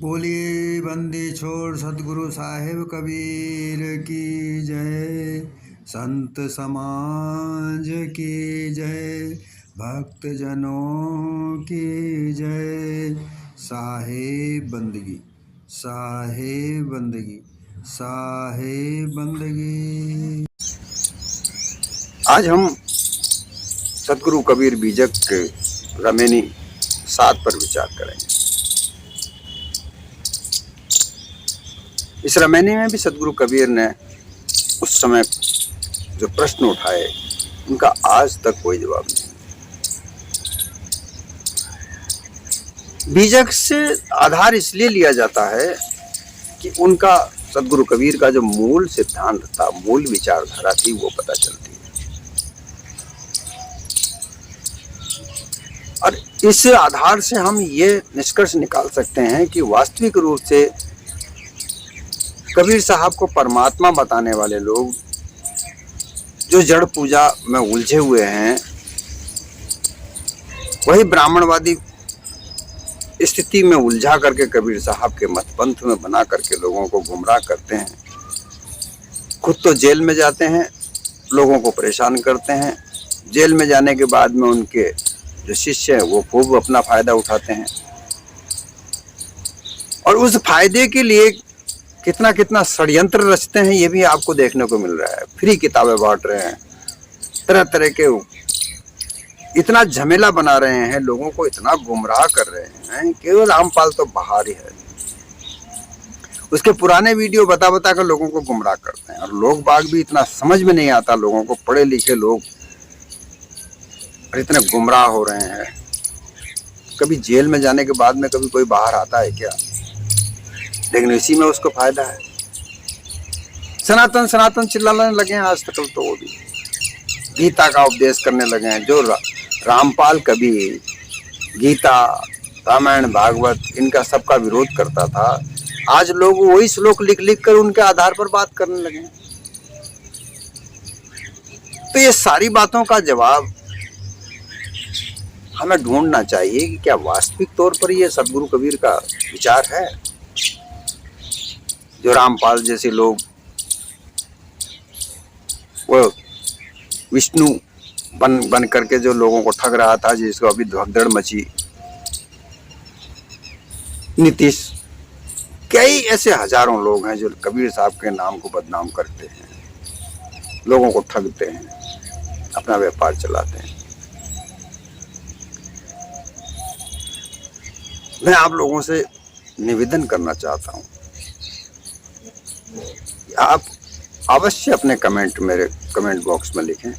बोलिए बंदी छोड़ सतगुरु साहिब कबीर की जय। संत समाज की जय। भक्त जनों की जय। साहिब बंदगी, साहिब बंदगी, साहिब बंदगी। आज हम सतगुरु कबीर बीजक के रमेनी 7 पर विचार करेंगे। इस रमेनी में भी सतगुरु कबीर ने उस समय जो प्रश्न उठाए उनका आज तक कोई जवाब नहीं। बीजक से आधार इसलिए लिया जाता है कि उनका सतगुरु कबीर का जो मूल सिद्धांत था, मूल विचारधारा थी, वो पता चलती है। और इस आधार से हम ये निष्कर्ष निकाल सकते हैं कि वास्तविक रूप से कबीर साहब को परमात्मा बताने वाले लोग जो जड़ पूजा में उलझे हुए हैं, वही ब्राह्मणवादी स्थिति में उलझा करके कबीर साहब के मत पंथ में बना करके लोगों को गुमराह करते हैं। खुद तो जेल में जाते हैं, लोगों को परेशान करते हैं। जेल में जाने के बाद में उनके जो शिष्य हैं वो खूब अपना फायदा उठाते हैं और उस फायदे के लिए कितना कितना षड्यंत्र रचते हैं, ये भी आपको देखने को मिल रहा है। फ्री किताबें बांट रहे हैं, तरह तरह के इतना झमेला बना रहे हैं, लोगों को इतना गुमराह कर रहे हैं। केवल रामपाल तो बाहर ही है, उसके पुराने वीडियो बता बता कर लोगों को गुमराह करते हैं। और लोग बाग भी इतना समझ में नहीं आता लोगों को, पढ़े लिखे लोग इतने गुमराह हो रहे हैं। कभी जेल में जाने के बाद में कभी कोई बाहर आता है क्या? लेकिन इसी में उसको फायदा है। सनातन सनातन चिल्लाने लगे हैं आज तक, तो वो भी गीता का उपदेश करने लगे हैं। जो रामपाल कबीर गीता, रामायण, भागवत, इनका सबका विरोध करता था, आज लोग वही श्लोक लिख लिख कर उनके आधार पर बात करने लगे हैं। तो ये सारी बातों का जवाब हमें ढूंढना चाहिए कि क्या वास्तविक तौर पर ये सतगुरु कबीर का विचार है? जो रामपाल जैसे लोग, वो विष्णु बन करके जो लोगों को ठग रहा था, जिसको अभी भगदड़ मची, नीतीश, कई ऐसे हजारों लोग हैं जो कबीर साहब के नाम को बदनाम करते हैं, लोगों को ठगते हैं, अपना व्यापार चलाते हैं। मैं आप लोगों से निवेदन करना चाहता हूं, आप अवश्य अपने कमेंट मेरे कमेंट बॉक्स में लिखें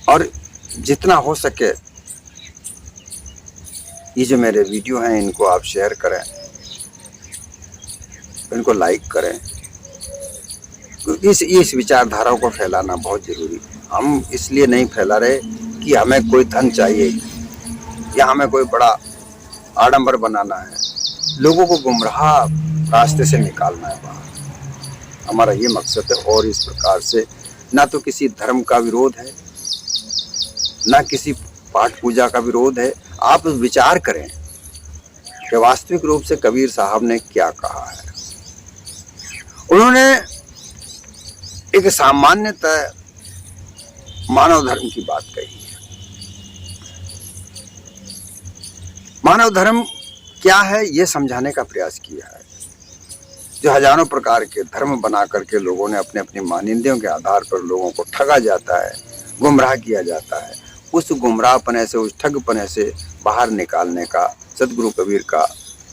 और जितना हो सके ये जो मेरे वीडियो हैं इनको आप शेयर करें, इनको लाइक करें, क्योंकि इस विचारधारा को फैलाना बहुत जरूरी है। हम इसलिए नहीं फैला रहे कि हमें कोई धन चाहिए या हमें कोई बड़ा आडंबर बनाना है, लोगों को गुमराह रास्ते से निकालना है बाहर, हमारा ये मकसद है। और इस प्रकार से ना तो किसी धर्म का विरोध है, ना किसी पाठ पूजा का विरोध है। आप विचार करें कि वास्तविक रूप से कबीर साहब ने क्या कहा है। उन्होंने एक सामान्यतः मानव धर्म की बात कही है। मानव धर्म क्या है ये समझाने का प्रयास किया है। जो हजारों प्रकार के धर्म बना करके लोगों ने अपने अपनी मानिंदों के आधार पर लोगों को ठगा जाता है, गुमराह किया जाता है, उस गुमराहपने से, उस ठगपने से बाहर निकालने का सतगुरु कबीर का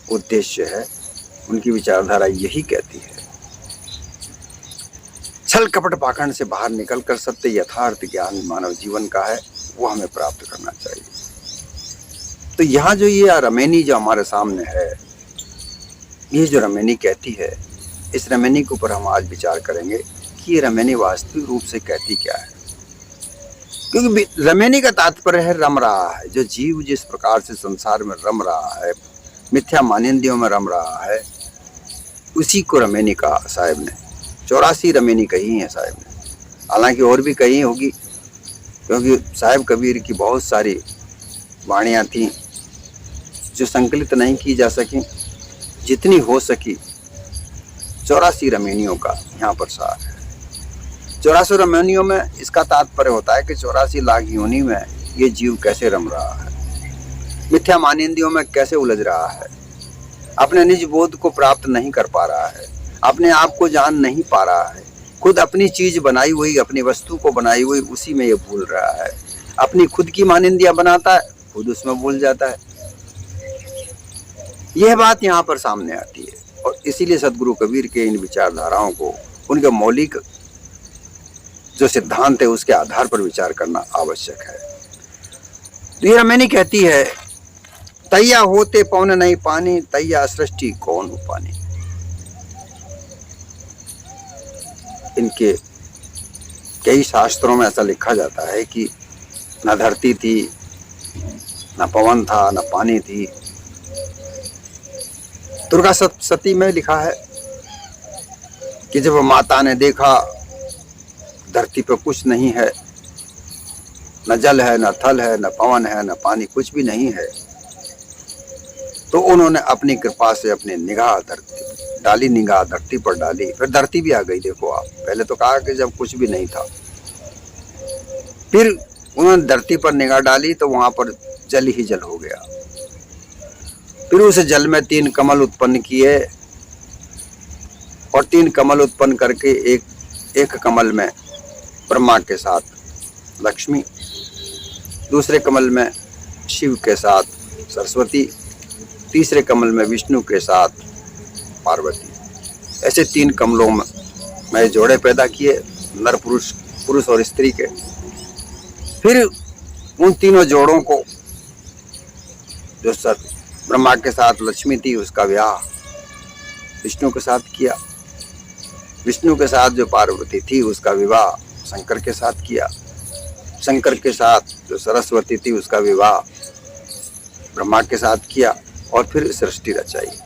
उद्देश्य है। उनकी विचारधारा यही कहती है, छल कपट पाखंड से बाहर निकलकर सत्य यथार्थ ज्ञान मानव जीवन का है, वो हमें प्राप्त करना चाहिए। तो यहाँ जो ये रमेनी जो हमारे सामने है, ये जो रमेनी कहती है, इस रमेनी के ऊपर हम आज विचार करेंगे कि ये रमेनी वास्तविक रूप से कहती क्या है। क्योंकि रमेनी का तात्पर्य है रम रहा है। जो जीव जिस प्रकार से संसार में रम रहा है, मिथ्या मानिंदियों में रम रहा है, उसी को रमेनी का साहिब ने 84 रमेनी कही है साहिब ने। हालांकि और भी कही होगी, क्योंकि साहिब कबीर की बहुत सारी वाणियाँ थी जो संकलित नहीं की जा सकी, जितनी हो सकी 84 रमणियों का यहाँ पर सार है। 84 रमणियों में इसका तात्पर्य होता है कि 84 लाख योनि में ये जीव कैसे रम रहा है, मिथ्या मानिंदियों में कैसे उलझ रहा है, अपने निज बोध को प्राप्त नहीं कर पा रहा है, अपने आप को जान नहीं पा रहा है, खुद अपनी चीज बनाई हुई, अपनी वस्तु को बनाई हुई उसी में ये भूल रहा है, अपनी खुद की मानिंदियां बनाता है, खुद उसमें भूल जाता है। यह बात यहाँ पर सामने आती है और इसीलिए सदगुरु कबीर के इन विचारधाराओं को उनके मौलिक जो सिद्धांत है उसके आधार पर विचार करना आवश्यक है। तो ये रमैनी कहती है, तैया होते पौन नहीं पानी, तैया सृष्टि कौन उपानी। इनके कई शास्त्रों में ऐसा लिखा जाता है कि न धरती थी, न पवन था, न पानी थी। दुर्गा सप्तशती में लिखा है कि जब माता ने देखा धरती पर कुछ नहीं है, न जल है, न थल है, न पवन है, न पानी, कुछ भी नहीं है, तो उन्होंने अपनी कृपा से अपनी निगाह निगाह धरती पर डाली, फिर धरती भी आ गई। देखो आप, पहले तो कहा कि जब कुछ भी नहीं था, फिर उन्होंने धरती पर निगाह डाली तो वहां पर जल ही जल हो गया। फिर उस जल में 3 कमल उत्पन्न किए और 3 कमल उत्पन्न करके एक कमल में ब्रह्मा के साथ लक्ष्मी, दूसरे कमल में शिव के साथ सरस्वती, तीसरे कमल में विष्णु के साथ पार्वती। ऐसे 3 कमलों में जोड़े पैदा किए, नर पुरुष और स्त्री के। फिर उन तीनों जोड़ों को, जो ब्रह्मा के साथ लक्ष्मी थी उसका विवाह विष्णु के साथ किया, विष्णु के साथ जो पार्वती थी उसका विवाह शंकर के साथ किया, शंकर के साथ जो सरस्वती थी उसका विवाह ब्रह्मा के साथ किया और फिर सृष्टि रचाई।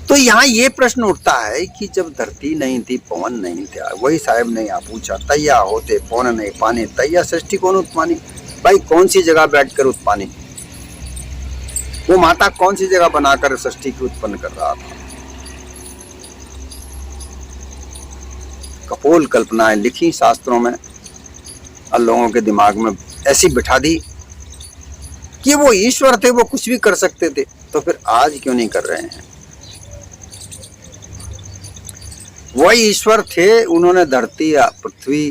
तो यहाँ ये प्रश्न उठता है कि जब धरती नहीं थी, पवन नहीं था, वही साहब ने यहाँ पूछा, तैया होते पवन नहीं पानी, तैया सृष्टि कौन उत्पानी। भाई कौन सी जगह बैठकर उत्पानी, वो माता कौन सी जगह बनाकर सृष्टि की उत्पन्न कर रहा था। कपोल कल्पनाएं लिखी शास्त्रों में और लोगों के दिमाग में ऐसी बिठा दी कि वो ईश्वर थे, वो कुछ भी कर सकते थे, तो फिर आज क्यों नहीं कर रहे हैं। वही ईश्वर थे, उन्होंने धरती, पृथ्वी,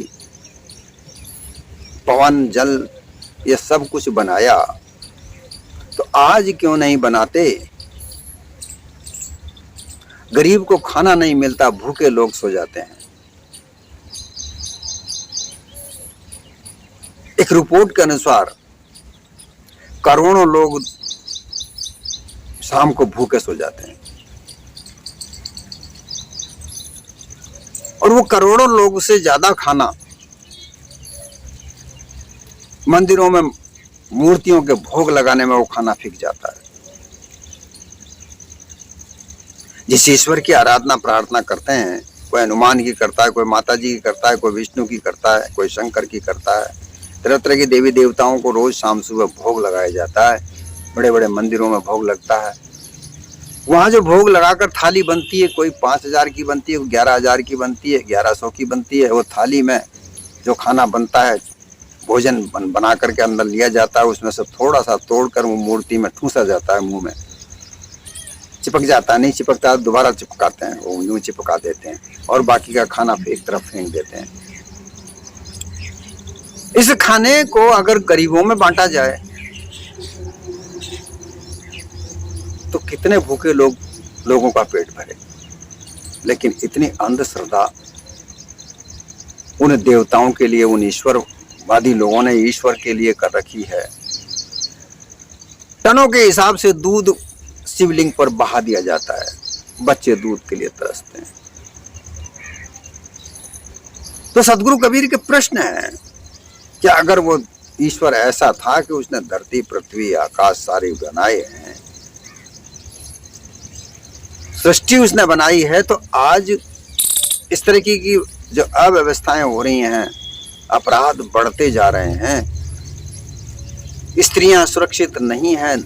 पवन, जल ये सब कुछ बनाया, तो आज क्यों नहीं बनाते। गरीब को खाना नहीं मिलता, भूखे लोग सो जाते हैं। एक रिपोर्ट के अनुसार करोड़ों लोग शाम को भूखे सो जाते हैं और वो करोड़ों लोग से ज्यादा खाना मंदिरों में मूर्तियों के भोग लगाने में वो खाना फिक जाता है। जिस ईश्वर की आराधना प्रार्थना करते हैं, कोई हनुमान की करता है, कोई माता जी की करता है, कोई विष्णु की करता है, कोई शंकर की करता है, तरह तरह के देवी देवताओं को रोज शाम सुबह भोग लगाया जाता है। बड़े बड़े मंदिरों में भोग लगता है। वहां जो भोग लगाकर थाली बनती है, कोई 5000 की बनती है, 11000 की बनती है, 1100 की बनती है। वो थाली में जो खाना बनता है, भोजन बना करके अंदर लिया जाता है, उसमें से थोड़ा सा तोड़कर वो मूर्ति में ठूसा जाता है, मुंह में चिपक जाता है, नहीं चिपकता दोबारा चिपकाते हैं, वो यूं चिपका देते हैं और बाकी का खाना एक तरफ फेंक देते हैं। इस खाने को अगर गरीबों में बांटा जाए तो कितने भूखे लोगों का पेट भरे। लेकिन इतनी अंधश्रद्धा उन देवताओं के लिए, उन ईश्वरवादी लोगों ने ईश्वर के लिए कर रखी है। टनों के हिसाब से दूध शिवलिंग पर बहा दिया जाता है, बच्चे दूध के लिए तरसते हैं। तो सदगुरु कबीर के प्रश्न है कि अगर वो ईश्वर ऐसा था कि उसने धरती, पृथ्वी, आकाश सारे बनाए हैं, सृष्टि उसने बनाई है, तो आज इस तरह की जो अव्यवस्थाएं हो रही हैं, अपराध बढ़ते जा रहे हैं, स्त्रियां सुरक्षित नहीं हैं,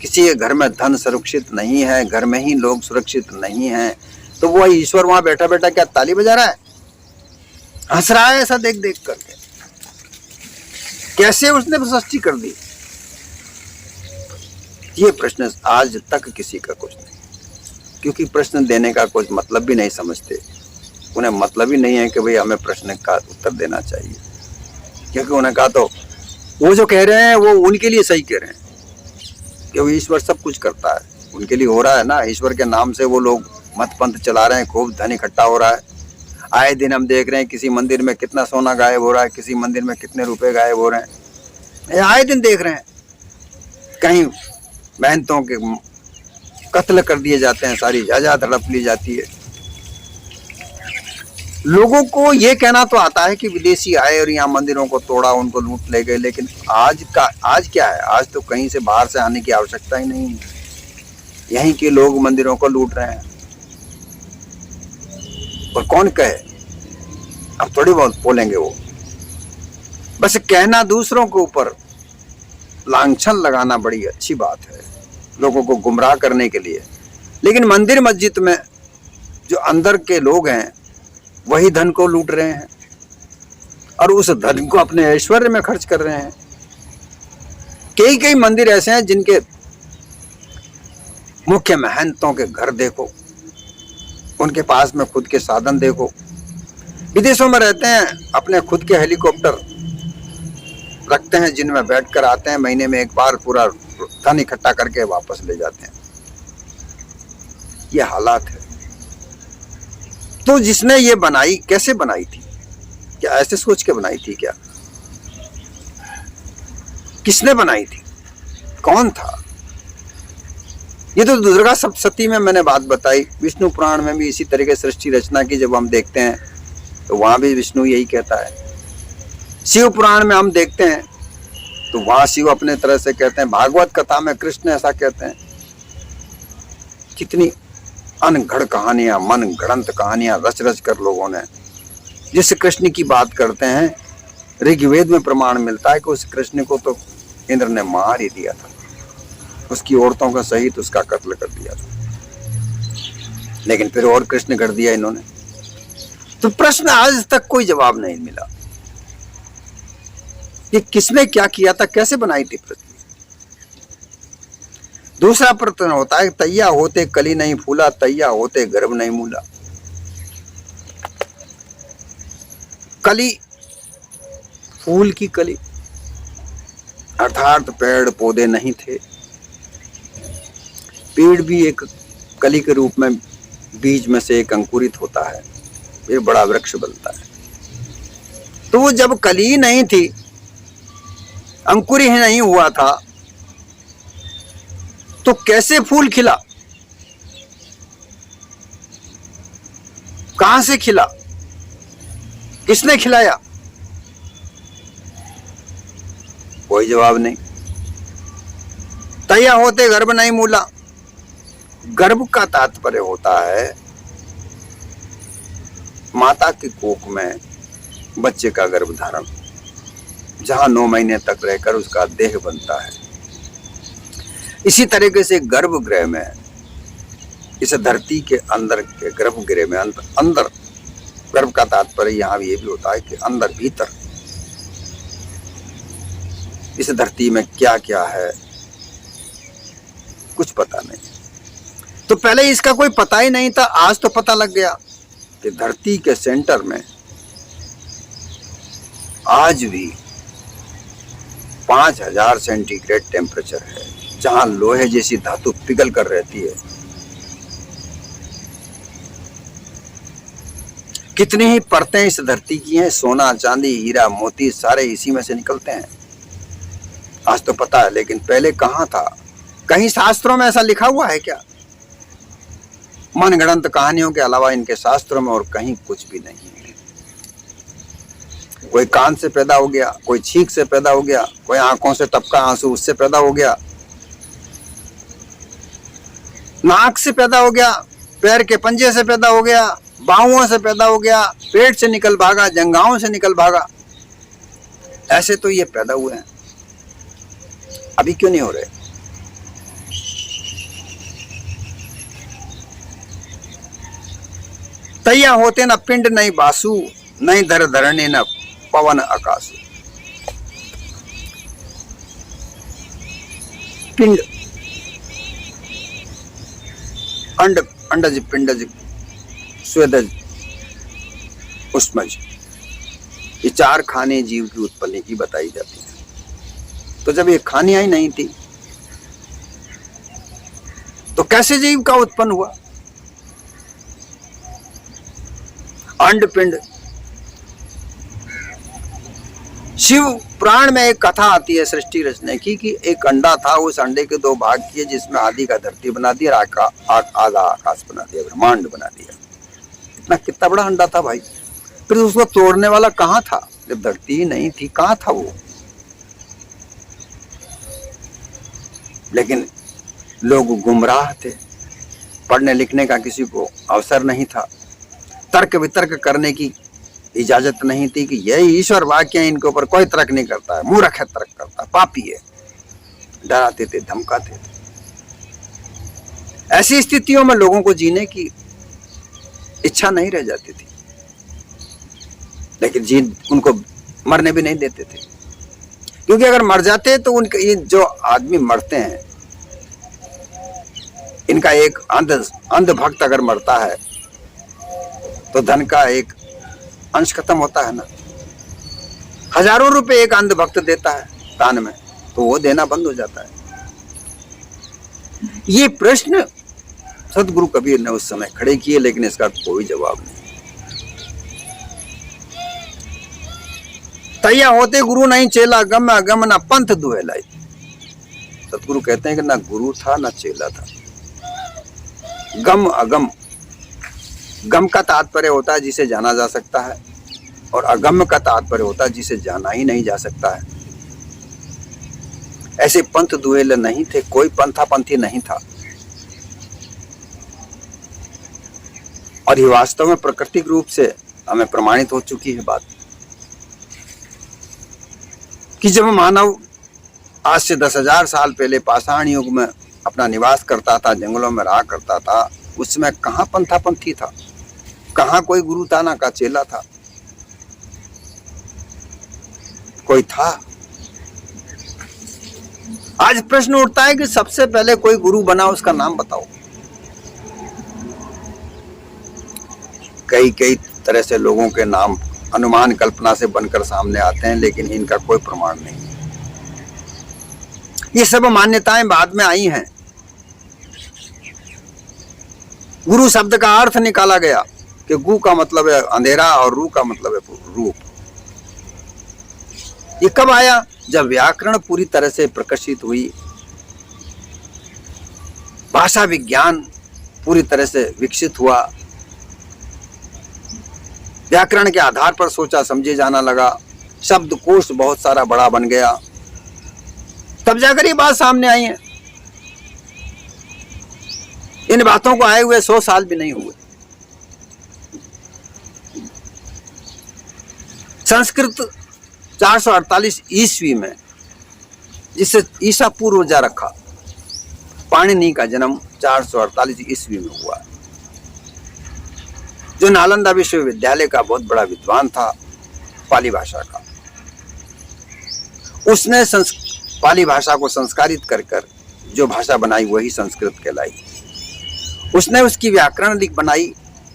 किसी के घर में धन सुरक्षित नहीं है, घर में ही लोग सुरक्षित नहीं हैं, तो वो ईश्वर वहां बैठा बैठा क्या ताली बजा रहा है, हंस रहा है ऐसा देख देख करके? कैसे उसने सृष्टि कर दी? ये प्रश्न आज तक किसी का कुछ नहीं, क्योंकि प्रश्न देने का कुछ मतलब भी नहीं समझते। उन्हें मतलब ही नहीं है कि भाई हमें प्रश्न का उत्तर देना चाहिए, क्योंकि उन्हें कहा तो वो जो कह रहे हैं वो उनके लिए सही कह रहे हैं, क्योंकि ईश्वर सब कुछ करता है, उनके लिए हो रहा है ना। ईश्वर के नाम से वो लोग मत पंथ चला रहे हैं, खूब धन इकट्ठा हो रहा है। आए दिन हम देख रहे हैं किसी मंदिर में कितना सोना गायब हो रहा है, किसी मंदिर में कितने रुपए गायब हो रहे हैं, आए दिन देख रहे हैं। कहीं मेहनतों के कत्ल कर दिए जाते हैं, सारी जायदाद हड़प ली जाती है। लोगों को ये कहना तो आता है कि विदेशी आए और यहाँ मंदिरों को तोड़ा, उनको लूट ले गए, लेकिन आज क्या है? आज तो कहीं से बाहर से आने की आवश्यकता ही नहीं है, यहीं के लोग मंदिरों को लूट रहे हैं। और कौन कहे, अब थोड़ी बहुत बोलेंगे वो, बस कहना दूसरों के ऊपर लांछन लगाना बड़ी अच्छी बात है, लोगों को गुमराह करने के लिए। लेकिन मंदिर मस्जिद में जो अंदर के लोग हैं वही धन को लूट रहे हैं और उस धन को अपने ऐश्वर्य में खर्च कर रहे हैं। कई कई मंदिर ऐसे हैं जिनके मुख्य महंतों के घर देखो, उनके पास में खुद के साधन देखो। विदेशों में रहते हैं, अपने खुद के हेलीकॉप्टर रखते हैं जिनमें बैठकर आते हैं, महीने में एक बार पूरा धन इकट्ठा करके वापस ले जाते हैं। ये हालात है। तो जिसने ये बनाई, कैसे बनाई थी? क्या ऐसे सोच के बनाई थी क्या? किसने बनाई थी? कौन था? ये तो दुर्गा सप्तशती में मैंने बात बताई। विष्णु पुराण में भी इसी तरीके सृष्टि रचना की जब हम देखते हैं तो वहां भी विष्णु यही कहता है। शिव पुराण में हम देखते हैं तो वहां शिव अपने तरह से कहते हैं। भागवत कथा में कृष्ण ऐसा कहते हैं। कितनी अनगढ़ कहानियां, मन गढ़ंत कहानियां रच रच कर लोगों ने जिस कृष्ण की बात करते हैं, ऋग्वेद में प्रमाण मिलता है कि उस कृष्ण को तो इंद्र ने मार ही दिया था, उसकी औरतों का सहित उसका कत्ल कर दिया था। लेकिन फिर और कृष्ण कर दिया इन्होंने। तो प्रश्न आज तक कोई जवाब नहीं मिला कि किसने क्या किया था, कैसे बनाई थी पृथ्वी। दूसरा प्रश्न होता है, तैया होते कली नहीं फूला, तैया होते गर्भ नहीं मूला। कली, फूल की कली अर्थात पेड़ पौधे नहीं थे। पेड़ भी एक कली के रूप में बीज में से एक अंकुरित होता है, फिर बड़ा वृक्ष बनता है। तो वो जब कली नहीं थी, अंकुर ही नहीं हुआ था, तो कैसे फूल खिला? कहां से खिला? किसने खिलाया? कोई जवाब नहीं। तैया होते गर्भ नहीं मूला। गर्भ का तात्पर्य होता है माता के कोख में बच्चे का गर्भ धारण, जहां 9 महीने तक रहकर उसका देह बनता है। इसी तरीके से गर्भगृह में, इस धरती के अंदर के गर्भगृह में, अंदर गर्भ का तात्पर्य यहाँ भी ये भी होता है कि अंदर भीतर इस धरती में क्या क्या है कुछ पता नहीं। तो पहले इसका कोई पता ही नहीं था, आज तो पता लग गया कि धरती के सेंटर में आज भी 5000 सेंटीग्रेड टेम्परेचर है, जहां लोहे जैसी धातु पिघल कर रहती है। कितनी ही परतें इस धरती की हैं, सोना चांदी हीरा मोती सारे इसी में से निकलते हैं। आज तो पता है, लेकिन पहले कहां था? कहीं शास्त्रों में ऐसा लिखा हुआ है क्या? मनगढ़ंत कहानियों के अलावा इनके शास्त्रों में और कहीं कुछ भी नहीं है। कोई कान से पैदा हो गया, कोई छींक से पैदा हो गया, कोई आंखों से टपका आंसू उससे पैदा हो गया, नाक से पैदा हो गया, पैर के पंजे से पैदा हो गया, बाहुओं से पैदा हो गया, पेट से निकल भागा, जंघाओं से निकल भागा। ऐसे तो ये पैदा हुए हैं। अभी क्यों नहीं हो रहे? तैया होते न पिंड नहीं बासु, नहीं धर धरने न पवन आकाशु। पिंड, अंड, अंडज, पिंडज, स्वेदज, उष्मज, ये 4 खाने जीव की उत्पत्ति की बताई जाती है। तो जब ये खानियां ही नहीं थी तो कैसे जीव का उत्पन्न हुआ? अंड पिंड। शिव पुराण में एक कथा आती है सृष्टि रचने की कि एक अंडा था, उस अंडे के 2 भाग किए, जिसमें आदि का धरती बना दिया, आधा आकाश बना दिया, ब्रह्मांड बना दिया। इतना कितना बड़ा अंडा था भाई। फिर उसको तोड़ने वाला कहाँ था? जब धरती ही नहीं थी, कहाँ था वो? लेकिन लोग गुमराह थे, पढ़ने लिखने का किसी को अवसर नहीं था, तर्क वितर्क करने की इजाजत नहीं थी कि यही ईश्वर वाक्य है, इनके ऊपर कोई तर्क नहीं करता है, मूर्ख है, तर्क करता है, पापी है। डराते थे, धमकाते थे। ऐसी स्थितियों में लोगों को जीने की इच्छा नहीं रह जाती थी, लेकिन उनको मरने भी नहीं देते थे, क्योंकि अगर मर जाते तो उनके ये जो आदमी मरते हैं, इनका एक अंध भक्त अगर मरता है तो धन का एक अंश खत्म होता है ना। हजारों रुपए एक अंध भक्त देता है दान में, तो वो देना बंद हो जाता है। ये प्रश्न सदगुरु कबीर ने उस समय खड़े किए, लेकिन इसका कोई जवाब नहीं। तैया होते गुरु नहीं चेला, गम अगम ना पंथ दुहेलाई। सदगुरु कहते हैं कि ना गुरु था ना चेला था। गम अगम, गम का तात्पर्य होता है जिसे जाना जा सकता है, और अगम्य का तात्पर्य होता है जिसे जाना ही नहीं जा सकता है। ऐसे पंथ दुहेले नहीं थे, कोई पंथी नहीं था। और ये वास्तव में प्राकृतिक रूप से हमें प्रमाणित हो चुकी है बात कि जब मानव आज से 10,000 साल पहले पाषाण युग में अपना निवास करता था, जंगलों में रहा करता था, उसमें कहाँ पंथी था, कहाँ कोई गुरु था, ना का चेला था, कोई था? आज प्रश्न उठता है कि सबसे पहले कोई गुरु बना, उसका नाम बताओ। कई तरह से लोगों के नाम अनुमान कल्पना से बनकर सामने आते हैं, लेकिन इनका कोई प्रमाण नहीं। ये सब मान्यताएं बाद में आई हैं। गुरु शब्द का अर्थ निकाला गया कि गु का मतलब है अंधेरा और रू का मतलब है रूप। ये कब आया? जब व्याकरण पूरी तरह से प्रकाशित हुई, भाषा विज्ञान पूरी तरह से विकसित हुआ, व्याकरण के आधार पर सोचा समझे जाना लगा, शब्दकोश बहुत सारा बड़ा बन गया, तब जाकर ये बात सामने आई है। इन बातों को आए हुए 100 साल भी नहीं हुए। संस्कृत 448 ईस्वी में, जिसे ईसा पूर्व जा रखा, पाणिनि का जन्म 448 ईस्वी में हुआ, जो नालंदा विश्वविद्यालय का बहुत बड़ा विद्वान था पाली भाषा का। उसने पाली भाषा को संस्कारित कर जो भाषा बनाई वही संस्कृत कहलाई। उसने उसकी व्याकरण लिख बनाई,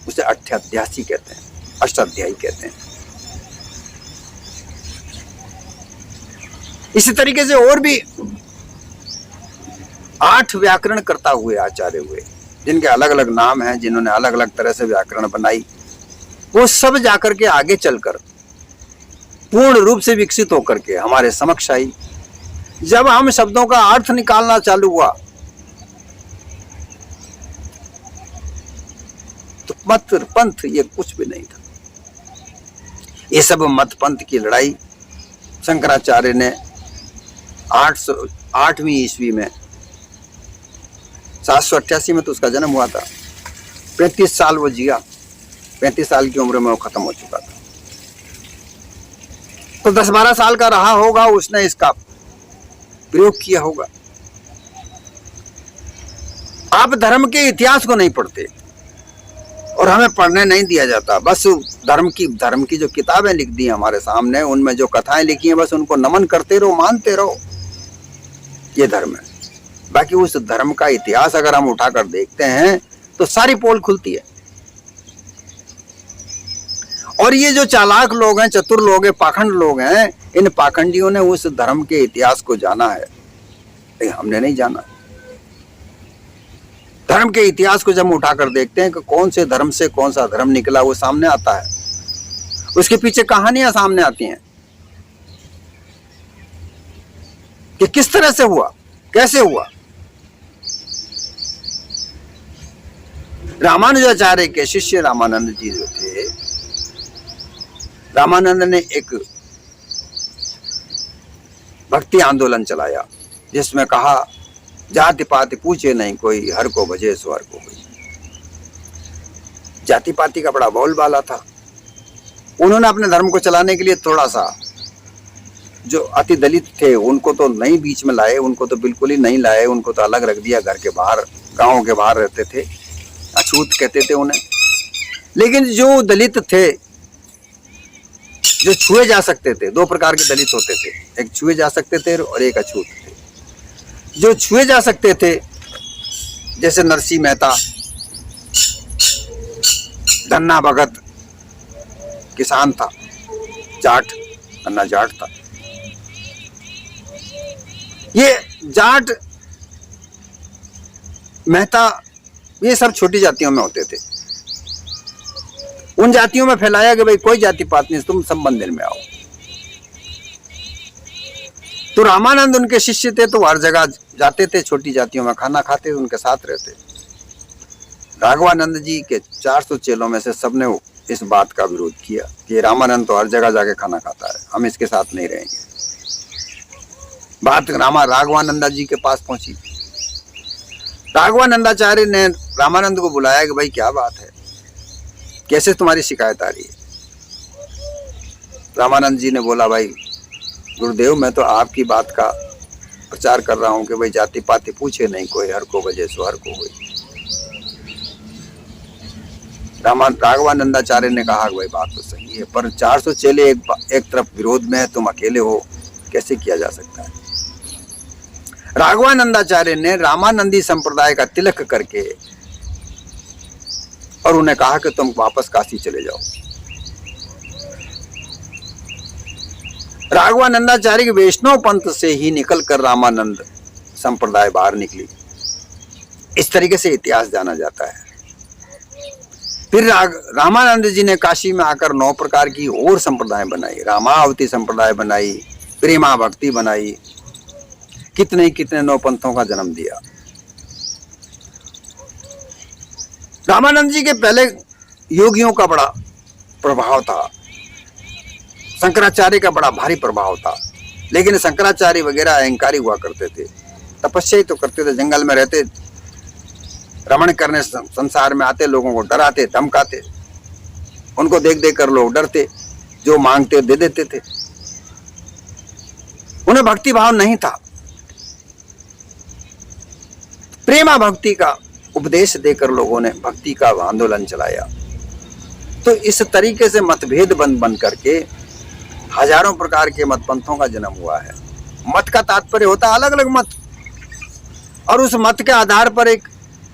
उसे अष्टाध्यायी कहते हैं, अष्टाध्यायी कहते हैं। इसी तरीके से और भी 8 व्याकरण करता हुए आचार्य हुए, जिनके अलग अलग नाम हैं, जिन्होंने अलग अलग तरह से व्याकरण बनाई। वो सब जाकर के आगे चलकर पूर्ण रूप से विकसित होकर के हमारे समक्ष आई। जब हम शब्दों का अर्थ निकालना चालू हुआ तो मत पंथ ये कुछ भी नहीं था। ये सब मत पंथ की लड़ाई शंकराचार्य ने 8वीं ईस्वी में, 788 में तो उसका जन्म हुआ था, 35 साल वो जिया, 35 साल की उम्र में वो खत्म हो चुका था। तो 10-12 साल का रहा होगा, उसने इसका प्रयोग किया होगा। आप धर्म के इतिहास को नहीं पढ़ते और हमें पढ़ने नहीं दिया जाता। बस धर्म की जो किताबें लिख दी हमारे सामने, उनमें जो कथाएं लिखी हैं, बस उनको नमन करते रहो, मानते रहो, ये धर्म है। बाकी उस धर्म का इतिहास अगर हम उठाकर देखते हैं तो सारी पोल खुलती है। और ये जो चालाक लोग हैं, चतुर लोग हैं, पाखंड लोग हैं, इन पाखंडियों ने उस धर्म के इतिहास को जाना है, लेकिन हमने नहीं जाना। धर्म के इतिहास को जब उठाकर देखते हैं कि कौन से धर्म से कौन सा धर्म निकला, वो सामने आता है। उसके पीछे कहानियां सामने आती हैं कि किस तरह से हुआ, कैसे हुआ। रामानुजाचार्य के शिष्य रामानंद जी जो थे, रामानंद ने एक भक्ति आंदोलन चलाया जिसमें कहा, जाति पाति पूछे नहीं कोई, हर को भजे सो हर को भजे। जाति पाति का बड़ा बोलबाला था। उन्होंने अपने धर्म को चलाने के लिए थोड़ा सा, जो अति दलित थे उनको तो नहीं बीच में लाए, उनको तो बिल्कुल ही नहीं लाए, उनको तो अलग रख दिया, घर के बाहर, गांवों के बाहर रहते थे, अछूत कहते थे उन्हें। लेकिन जो दलित थे, जो छुए जा सकते थे, दो प्रकार के दलित होते थे, एक छुए जा सकते थे और एक अछूत थे। जो छुए जा सकते थे, जैसे नरसिंह मेहता, धन्ना भगत, किसान था, जाट, धन्ना जाट था। ये जाट, मेहता, ये सब छोटी जातियों में होते थे। उन जातियों में फैलाया कि भाई कोई जाति पात नहीं, तुम सब मंदिर में आओ। तो रामानंद उनके शिष्य थे, तो हर जगह जाते थे, छोटी जातियों में खाना खाते, उनके साथ रहते। राघवानंद जी के 400 चेलों में से सबने इस बात का विरोध किया कि रामानंद तो हर जगह जाके खाना खाता है, हम इसके साथ नहीं रहेंगे। बात राघवानंदा जी के पास पहुंची। राघवानंदाचार्य ने रामानंद को बुलाया कि भाई क्या बात है, कैसे तुम्हारी शिकायत आ रही है। रामानंद जी ने बोला, भाई गुरुदेव, मैं तो आपकी बात का प्रचार कर रहा हूं कि भाई जाति पाति पूछे नहीं कोई, हर को भजे सो हर को होए। राघवानंदाचार्य ने कहा, भाई बात तो सही है, पर 400 चेले एक तरफ विरोध में है, तुम अकेले हो, कैसे किया जा सकता है। राघवानंदाचार्य ने रामानंदी संप्रदाय का तिलक करके और उन्हें कहा कि तुम वापस काशी चले जाओ। राघवानंदाचार्य के वैष्णव पंथ से ही निकलकर रामानंद संप्रदाय बाहर निकली। इस तरीके से इतिहास जाना जाता है। फिर रामानंद जी ने काशी में आकर 9 प्रकार की और संप्रदाय बनाई, रामावती संप्रदाय बनाई, प्रेमा भक्ति बनाई, कितने कितने 9 पंथों का जन्म दिया। रामानंद जी के पहले योगियों का बड़ा प्रभाव था, शंकराचार्य का बड़ा भारी प्रभाव था, लेकिन शंकराचार्य वगैरह अहंकारी हुआ करते थे, तपस्या ही तो करते थे, जंगल में रहते, रमण करने संसार में आते, लोगों को डराते, धमकाते, उनको देख देख कर लोग डरते, जो मांगते दे देते थे। उन्हें भक्ति भाव नहीं था। प्रेमा भक्ति का उपदेश देकर लोगों ने भक्ति का आंदोलन चलाया। तो इस तरीके से मतभेद बन करके हजारों प्रकार के मतपंथों का जन्म हुआ है। मत का तात्पर्य होता है अलग अलग मत, और उस मत के आधार पर एक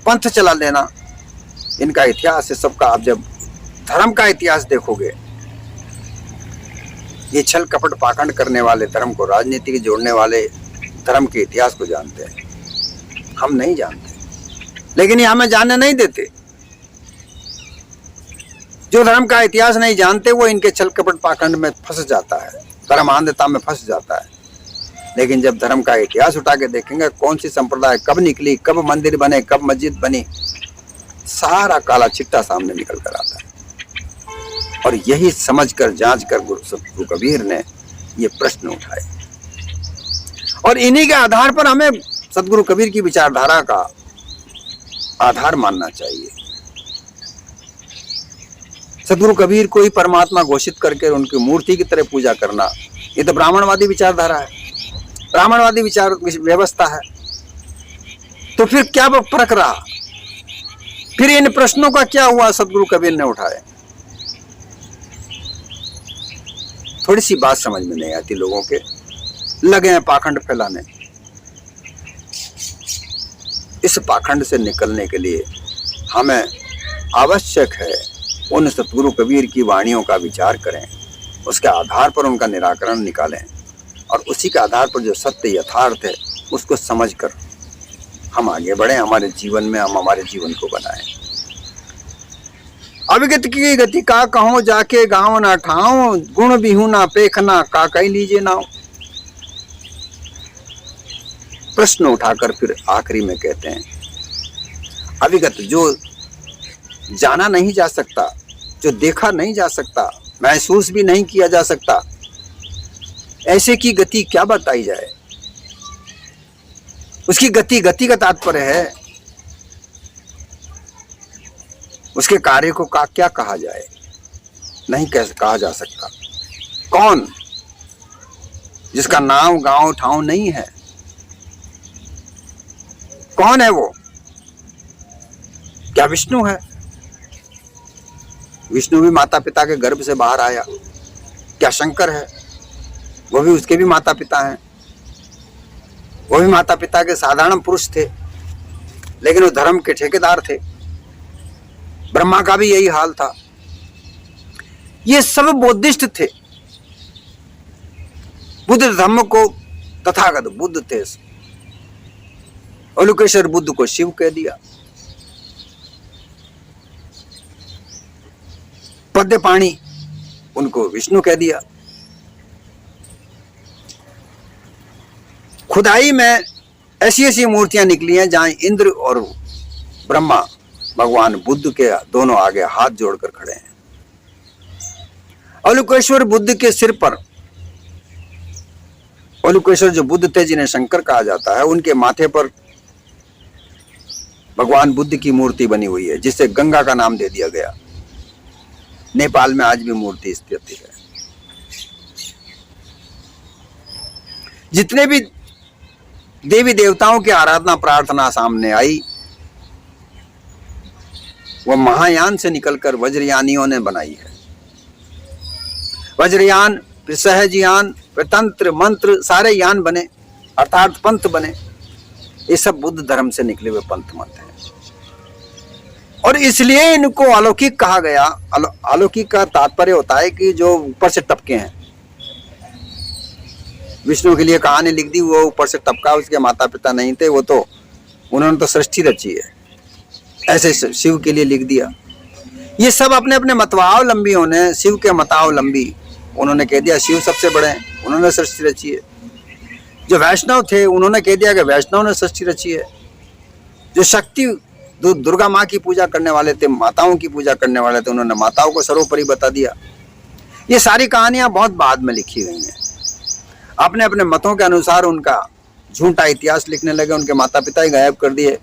पंथ चला लेना। इनका इतिहास है सबका। आप जब धर्म का इतिहास देखोगे, ये छल कपट पाखंड करने वाले, धर्म को राजनीति के जोड़ने वाले धर्म के इतिहास को जानते हैं। हम नहीं जानते, लेकिन ये हमें जानने नहीं देते। जो धर्म का इतिहास नहीं जानते वो इनके छल कपट पाखंड में फंस जाता है, धर्मांधता में फंस जाता है। लेकिन जब धर्म का इतिहास उठा के देखेंगे, कौन सी संप्रदाय कब निकली, कब मंदिर बने, कब मस्जिद बनी, सारा काला चिट्टा सामने निकल कर आता है। और यही समझकर जांच कर गुरु कबीर ने ये प्रश्न उठाए, और इन्हीं के आधार पर हमें सदगुरु कबीर की विचारधारा का आधार मानना चाहिए। सदगुरु कबीर को ही परमात्मा घोषित करके उनकी मूर्ति की तरह पूजा करना, ये तो ब्राह्मणवादी विचारधारा है। ब्राह्मणवादी विचार व्यवस्था है। तो फिर क्या फर्क रहा? फिर इन प्रश्नों का क्या हुआ सदगुरु कबीर ने उठाए? थोड़ी सी बात समझ में नहीं आती लोगों के, लगे हैं पाखंड फैलाने। इस पाखंड से निकलने के लिए हमें आवश्यक है उन सतगुरु कबीर की वाणियों का विचार करें, उसके आधार पर उनका निराकरण निकालें और उसी के आधार पर जो सत्य यथार्थ है उसको समझकर हम आगे बढ़ें, हमारे जीवन में हम हमारे जीवन को बनाएं। अविगत की गति का कहो जाके गाँव ना ठाओ, गुण बिहू ना पेखना का कही लीजिए नाव। प्रश्न उठाकर फिर आखिरी में कहते हैं अविगत, जो जाना नहीं जा सकता, जो देखा नहीं जा सकता, महसूस भी नहीं किया जा सकता, ऐसे की गति क्या बताई जाए? उसकी गति का तात्पर्य है उसके कार्य को क्या कहा जाए, नहीं कैसे कहा जा सकता। कौन? जिसका नाम गांव ठाव नहीं है। कौन है वो? क्या विष्णु है? विष्णु भी माता पिता के गर्भ से बाहर आया। क्या शंकर है? वो भी, उसके भी माता पिता हैं। वो भी माता पिता के साधारण पुरुष थे, लेकिन वो धर्म के ठेकेदार थे। ब्रह्मा का भी यही हाल था। ये सब बौद्धिस्ट थे। बुद्ध धर्म को तथागत बुद्ध थे। औलुकेश्वर बुद्ध को शिव कह दिया। पद्यपाणी उनको विष्णु कह दिया। खुदाई में ऐसी ऐसी मूर्तियां निकली हैं जहां इंद्र और ब्रह्मा भगवान बुद्ध के दोनों आगे हाथ जोड़कर खड़े हैं। औलुकेश्वर बुद्ध के सिर पर, औलुकेश्वर जो बुद्ध थे जिन्हें शंकर कहा जाता है, उनके माथे पर भगवान बुद्ध की मूर्ति बनी हुई है, जिसे गंगा का नाम दे दिया गया। नेपाल में आज भी मूर्ति स्थित है। जितने भी देवी देवताओं की आराधना प्रार्थना सामने आई, वह महायान से निकलकर वज्रयानियों ने बनाई है। वज्रयान, फिर सहजयान, फिर तंत्र मंत्र, सारे यान बने, अर्थात पंथ बने। ये सब बुद्ध धर्म से निकले हुए पंथ मंत्र हैं और इसलिए इनको अलौकिक कहा गया। अलौकिक का तात्पर्य होता है कि जो ऊपर से टपके हैं। विष्णु के लिए कहानी लिख दी, वो ऊपर से टपका, उसके माता पिता नहीं थे, वो तो उन्होंने तो सृष्टि रची है। ऐसे शिव के लिए लिख दिया। ये सब अपने अपने मतवावलंबियों ने, शिव के मतावलंबी, उन्होंने कह दिया शिव सबसे बड़े हैं, उन्होंने सृष्टि रची है। जो वैष्णव थे उन्होंने कह दिया कि वैष्णव ने सृष्टि रची है। जो शक्ति दुर्गा माँ की पूजा करने वाले थे, माताओं की पूजा करने वाले थे, उन्होंने माताओं को सर्वोपरि बता दिया। ये सारी कहानियां बहुत बाद में लिखी गई हैं। अपने अपने मतों के अनुसार उनका झूठा इतिहास लिखने लगे। उनके माता पिता ही गायब कर दिए।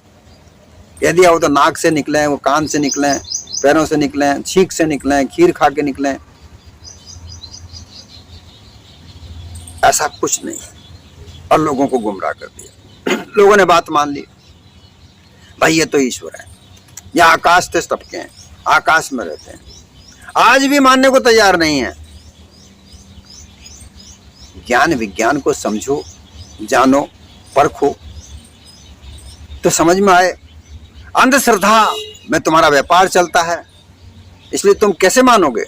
कह दिया वो तो नाक से निकले, वो कान से निकले, पैरों से निकले, छींक से निकले, खीर खा के निकले। ऐसा कुछ नहीं, और लोगों को गुमराह कर दिया। लोगों ने बात मान ली, भाई ये तो ईश्वर है, या आकाश से टपके हैं, आकाश में रहते हैं। आज भी मानने को तैयार नहीं है। ज्ञान विज्ञान को समझो, जानो, परखो तो समझ में आए। अंधश्रद्धा में तुम्हारा व्यापार चलता है, इसलिए तुम कैसे मानोगे?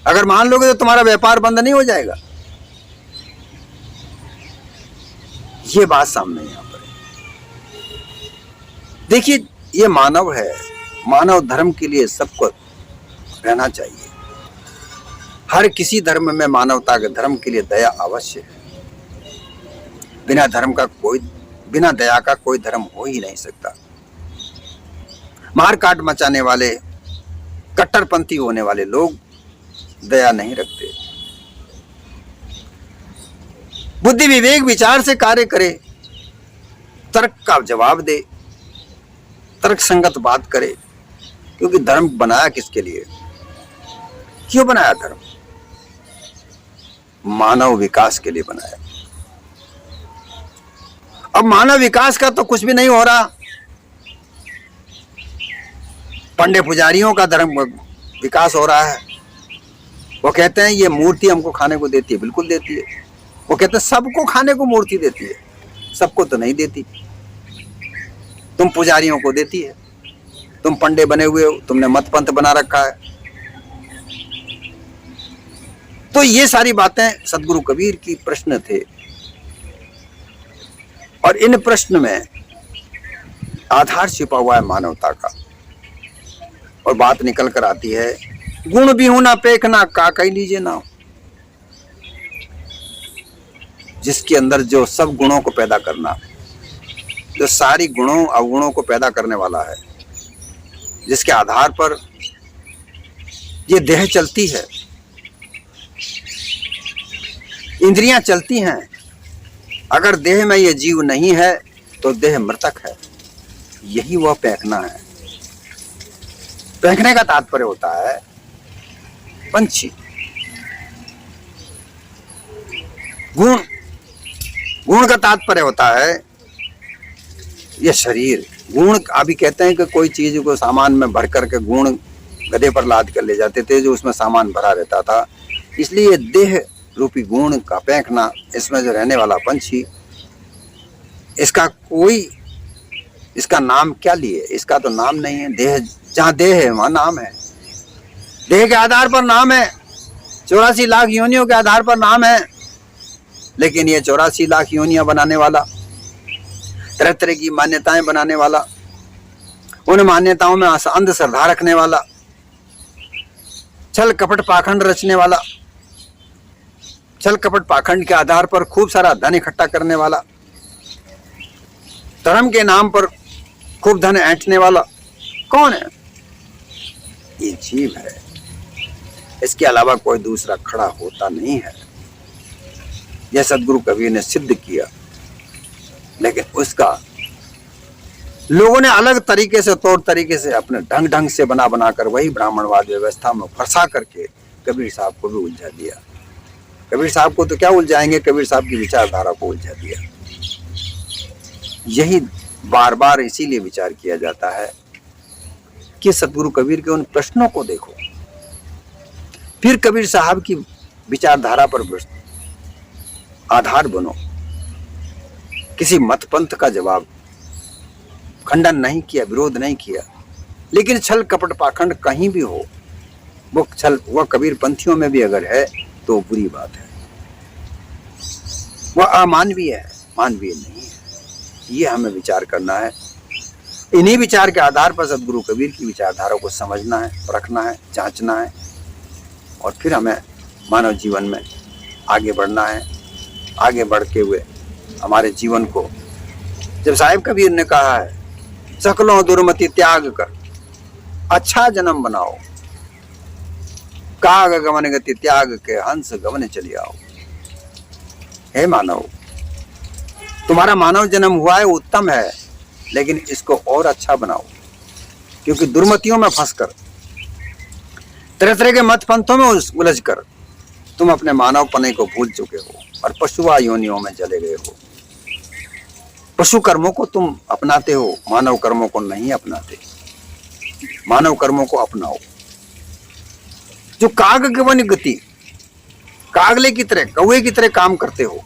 अगर मान लोगे तो तुम्हारा व्यापार बंद नहीं हो जाएगा। ये बात सामने यहां पर है। देखिए, ये मानव है, मानव धर्म के लिए सबको रहना चाहिए। हर किसी धर्म में मानवता के धर्म के लिए दया अवश्य है। बिना दया का कोई धर्म हो ही नहीं सकता। मारकाट मचाने वाले, कट्टरपंथी होने वाले लोग दया नहीं रखते। बुद्धि विवेक विचार से कार्य करे, तर्क का जवाब दे, तर्क संगत बात करे। क्योंकि धर्म बनाया किसके लिए? क्यों बनाया धर्म? मानव विकास के लिए बनाया। अब मानव विकास का तो कुछ भी नहीं हो रहा। पंडे पुजारियों का धर्म विकास हो रहा है। वो कहते हैं ये मूर्ति हमको खाने को देती है, बिल्कुल देती है। वो कहते हैं सबको खाने को मूर्ति देती है, सबको तो नहीं देती। तुम पुजारियों को देती है, तुम पंडे बने हुए हो, तुमने मत पंथ बना रखा है। तो ये सारी बातें सदगुरु कबीर की प्रश्न थे, और इन प्रश्न में आधार छिपा हुआ है मानवता का। और बात निकल कर आती है, गुण भी होना पेखना का कही लीजिए ना। जिसके अंदर जो सब गुणों को पैदा करना, जो सारी गुणों अवगुणों को पैदा करने वाला है, जिसके आधार पर ये देह चलती है, इंद्रियां चलती हैं। अगर देह में ये जीव नहीं है तो देह मृतक है। यही वह पैखना है। पैखने का तात्पर्य होता है पंछी। गुण, गुण का तात्पर्य होता है ये शरीर। गुण अभी कहते हैं कि कोई चीज को सामान में भर करके गुण गधे पर लाद कर ले जाते थे, जो उसमें सामान भरा रहता था। इसलिए देह रूपी गुण का पैंखना, इसमें जो रहने वाला पंछी, इसका नाम क्या लिए? इसका तो नाम नहीं है। देह, जहाँ देह है वहां नाम है। देह के आधार पर नाम है, 84 लाख योनियों के आधार पर नाम है। लेकिन ये 84 लाख योनियां बनाने वाला, तरह तरह की मान्यताएं बनाने वाला, उन मान्यताओं में अंधश्रद्धा रखने वाला, छल कपट पाखंड रचने वाला, छल कपट पाखंड के आधार पर खूब सारा धन इकट्ठा करने वाला, धर्म के नाम पर खूब धन ऐंठने वाला कौन है? ये जीव है। इसके अलावा कोई दूसरा खड़ा होता नहीं है। यह सदगुरु कबीर ने सिद्ध किया, लेकिन उसका लोगों ने अलग तरीके से, तौर तरीके से, अपने ढंग से बना कर वही ब्राह्मणवाद व्यवस्था में फंसा करके कबीर साहब को भी उलझा दिया। कबीर साहब को तो क्या उलझाएंगे, कबीर साहब की विचारधारा को उलझा दिया। यही बार बार इसीलिए विचार किया जाता है कि सदगुरु कबीर के उन प्रश्नों को देखो, फिर कबीर साहब की विचारधारा पर आधार बनो। किसी मत पंथ का जवाब खंडन नहीं किया, विरोध नहीं किया, लेकिन छल कपट पाखंड कहीं भी हो, वह कबीर पंथियों में भी अगर है तो बुरी बात है, वह अमानवीय है, मानवीय नहीं है। ये हमें विचार करना है। इन्हीं विचार के आधार पर सदगुरु कबीर की विचारधारा को समझना है, परखना है, जांचना है, और फिर हमें मानव जीवन में आगे बढ़ना है। आगे बढ़ते हुए हमारे जीवन को, जब साहिब कबीर ने कहा है सकलों दुर्मति त्याग कर अच्छा जन्म बनाओ, काग गमन गति त्याग के हंस गमन चली आओ। हे मानव, तुम्हारा मानव जन्म हुआ है, उत्तम है, लेकिन इसको और अच्छा बनाओ, क्योंकि दुर्मतियों में फंसकर, तरह तरह के मत पंथों में उलझकर तुम अपने मानव पने को भूल चुके हो और पशुआ योनियों में चले गए हो। पशु कर्मों को तुम अपनाते हो, मानव कर्मों को नहीं अपनाते। मानव कर्मों को अपनाओ। जो काग गमन गति, कागले की तरह, कौवे की तरह काम करते हो,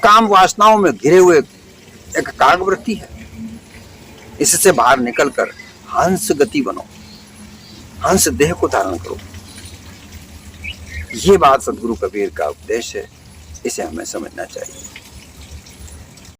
काम वासनाओं में घिरे हुए एक कागवृत्ति है, इससे बाहर निकलकर हंस गति बनो, हंस देह को धारण करो। ये बात सदगुरु कबीर का उपदेश है, इसे हमें समझना चाहिए।